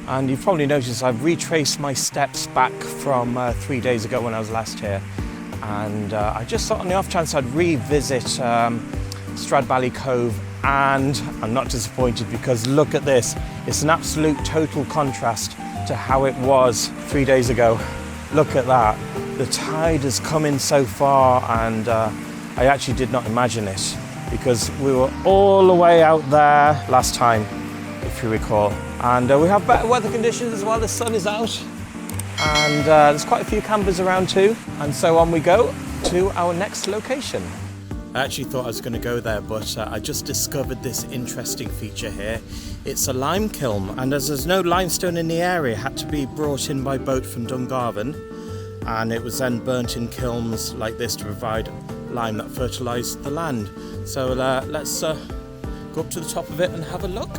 And you've probably noticed I've retraced my steps back from 3 days ago when I was last here. And I just thought on the off chance I'd revisit Stradbally Cove, and I'm not disappointed because look at this. It's an absolute total contrast to how it was 3 days ago. Look at that. The tide has come in so far, and I actually did not imagine it because we were all the way out there last time, if you recall. And we have better weather conditions as well. The sun is out, and there's quite a few campers around too. And so on we go to our next location. I actually thought I was going to go there, but I just discovered this interesting feature here. It's a lime kiln, and as there's no limestone in the area, it had to be brought in by boat from Dungarvan, and it was then burnt in kilns like this to provide lime that fertilised the land. So let's go up to the top of it and have a look.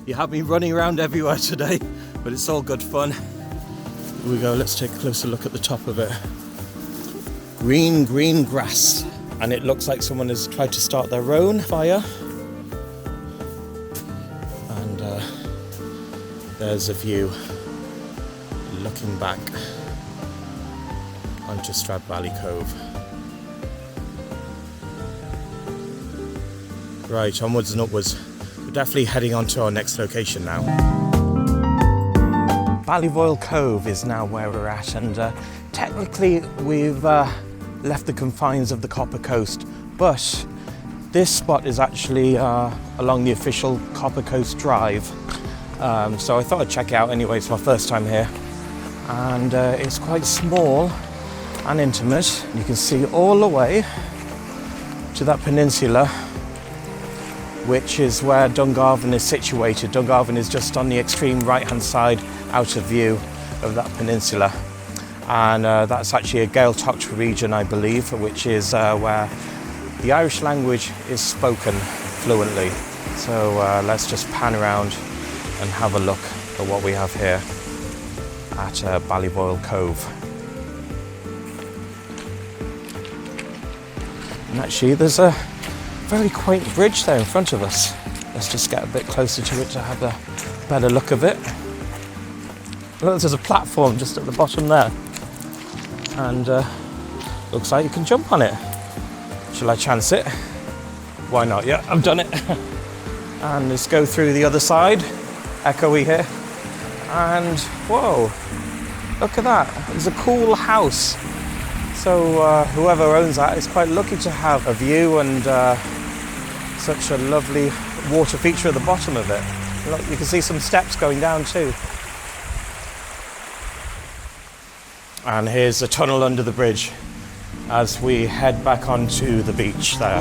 You have me running around everywhere today, but it's all good fun. Here we go, let's take a closer look at the top of it. Green grass, and it looks like someone has tried to start their own fire. And there's a view looking back onto Stradbally Cove. Right, onwards and upwards. We're definitely heading on to our next location now. Boyle Cove is now where we're at, and technically we've left the confines of the Copper Coast, but this spot is actually along the official Copper Coast Drive. So I thought I'd check it out anyway. It's my first time here, and it's quite small and intimate. You can see all the way to that peninsula, which is where Dungarvan is situated. Dungarvan is just on the extreme right-hand side, out of view of that peninsula. And that's actually a Gaeltacht region, I believe, which is where the Irish language is spoken fluently. So let's just pan around and have a look at what we have here at Boyle Cove. And actually there's a very quaint bridge there in front of us. Let's just get a bit closer to it to have a better look of it. Look, there's a platform just at the bottom there, and looks like you can jump on it. Shall I chance it? Why not? Yeah, I've done it. And let's go through the other side. Echoey here. And whoa, look at that. There's a cool house. So whoever owns that is quite lucky to have a view and such a lovely water feature at the bottom of it. Look, you can see some steps going down too. And here's a tunnel under the bridge as we head back onto the beach there.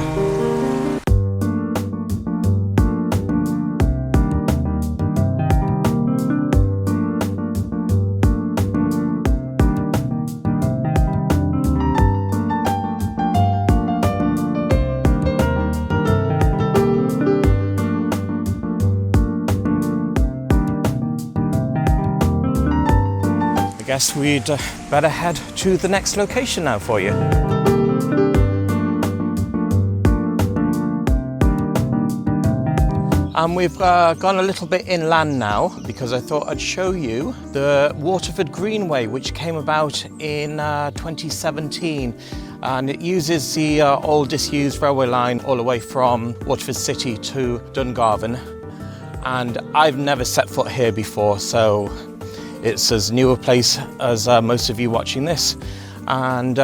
I guess we'd better head to the next location now for you. And we've gone a little bit inland now because I thought I'd show you the Waterford Greenway, which came about in 2017. And it uses the old disused railway line all the way from Waterford City to Dungarvan. And I've never set foot here before, so it's as new a place as most of you watching this, and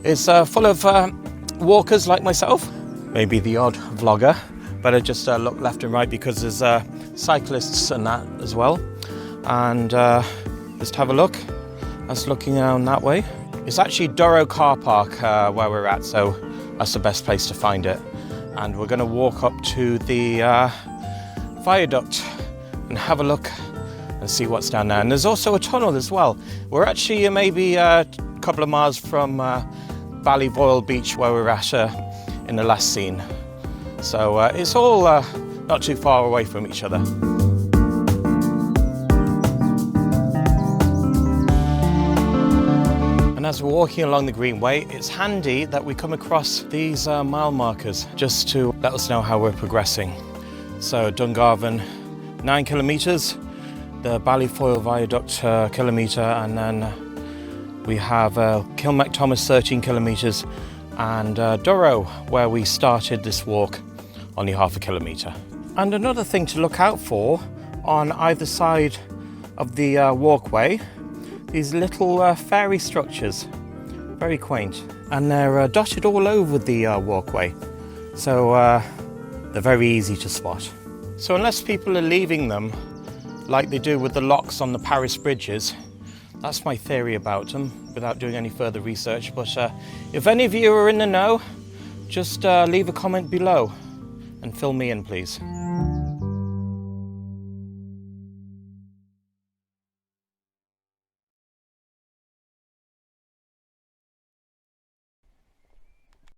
it's full of walkers like myself, maybe the odd vlogger, but I just look left and right because there's cyclists and that as well. And just have a look. That's looking down that way. It's actually Durrow car park where we're at, so that's the best place to find it. And we're going to walk up to the viaduct and have a look and see what's down there. And there's also a tunnel as well. We're actually maybe a couple of miles from Boyle Beach where we were at in the last scene. So it's all not too far away from each other. And as we're walking along the Greenway, it's handy that we come across these mile markers just to let us know how we're progressing. So Dungarvan, 9 kilometres, the Bali Foyle Viaduct kilometre, and then we have Kiln 13 kilometres, and Durrow, where we started this walk, only half a kilometre. And another thing to look out for on either side of the walkway, these little fairy structures, very quaint, and they're dotted all over the walkway, so they're very easy to spot. So unless people are leaving them like they do with the locks on the Paris bridges, that's my theory about them, without doing any further research. But if any of you are in the know, just leave a comment below and fill me in, please.